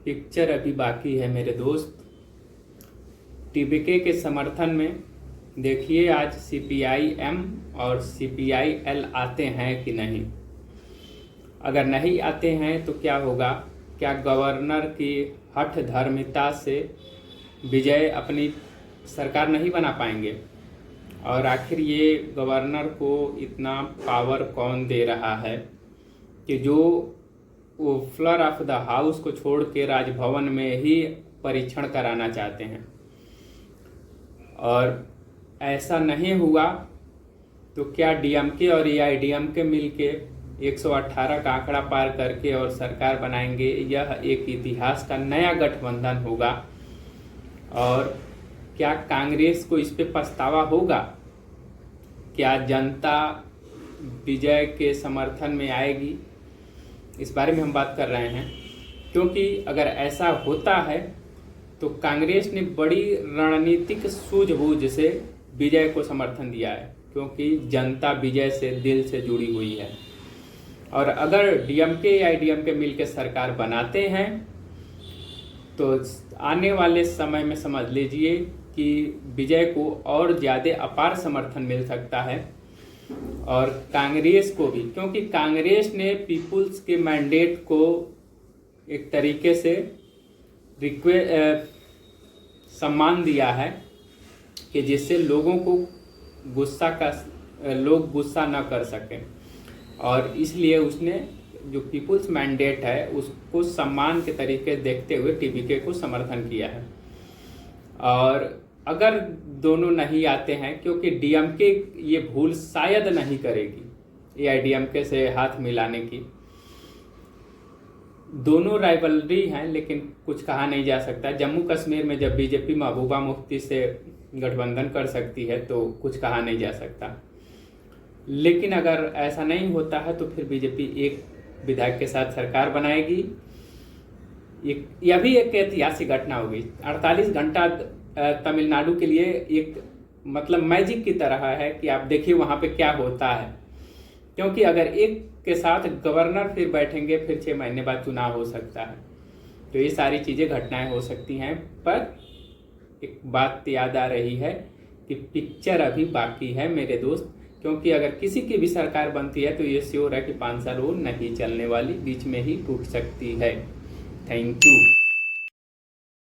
Picture अभी बाकी है मेरे दोस्त। टीबीके के समर्थन में देखिए आज CPI-M और CPI-L आते हैं कि नहीं। अगर नहीं आते हैं तो क्या होगा? क्या गवर्नर की हठ धर्मिता से विजय अपनी सरकार नहीं बना पाएंगे? और आखिर ये गवर्नर को इतना पावर कौन दे रहा है कि जो वो फ्लोर ऑफ द हाउस को छोड़ के राजभवन में ही परीक्षण कराना चाहते हैं? और ऐसा नहीं हुआ तो क्या DMK और AIADMK मिलके 118 का आंकड़ा पार करके और सरकार बनाएंगे? यह एक इतिहास का नया गठबंधन होगा। और क्या कांग्रेस को इस पे पछतावा होगा? क्या जनता विजय के समर्थन में आएगी? इस बारे में हम बात कर रहे हैं, क्योंकि अगर ऐसा होता है तो कांग्रेस ने बड़ी रणनीतिक सूझबूझ से विजय को समर्थन दिया है, क्योंकि जनता विजय से दिल से जुड़ी हुई है। और अगर DMK या AIADMK मिलकर सरकार बनाते हैं तो आने वाले समय में समझ लीजिए कि विजय को और ज़्यादा अपार समर्थन मिल सकता है। और कांग्रेस को भी, क्योंकि कांग्रेस ने पीपुल्स के मैंडेट को एक तरीके से सम्मान दिया है कि जिससे लोगों को लोग गुस्सा न कर सकें। और इसलिए उसने जो पीपुल्स मैंडेट है उसको सम्मान के तरीके देखते हुए TBK को समर्थन किया है। और अगर दोनों नहीं आते हैं, क्योंकि DMK ये भूल शायद नहीं करेगी AIADMK से हाथ मिलाने की। दोनों राइवलरी हैं, लेकिन कुछ कहा नहीं जा सकता। जम्मू कश्मीर में जब BJP महबूबा मुफ्ती से गठबंधन कर सकती है तो कुछ कहा नहीं जा सकता। लेकिन अगर ऐसा नहीं होता है तो फिर BJP एक विधायक के साथ सरकार बनाएगी। यह भी एक ऐतिहासिक घटना होगी। 48 घंटा तमिलनाडु के लिए एक मतलब मैजिक की तरह है कि आप देखिए वहाँ पे क्या होता है। क्योंकि अगर एक के साथ गवर्नर फिर बैठेंगे, फिर 6 महीने बाद चुनाव हो सकता है। तो ये सारी चीज़ें घटनाएं हो सकती हैं। पर एक बात याद आ रही है कि पिक्चर अभी बाकी है मेरे दोस्त, क्योंकि अगर किसी की भी सरकार बनती है तो ये श्योर है कि 5 साल वो नहीं चलने वाली, बीच में ही टूट सकती है। Thank you.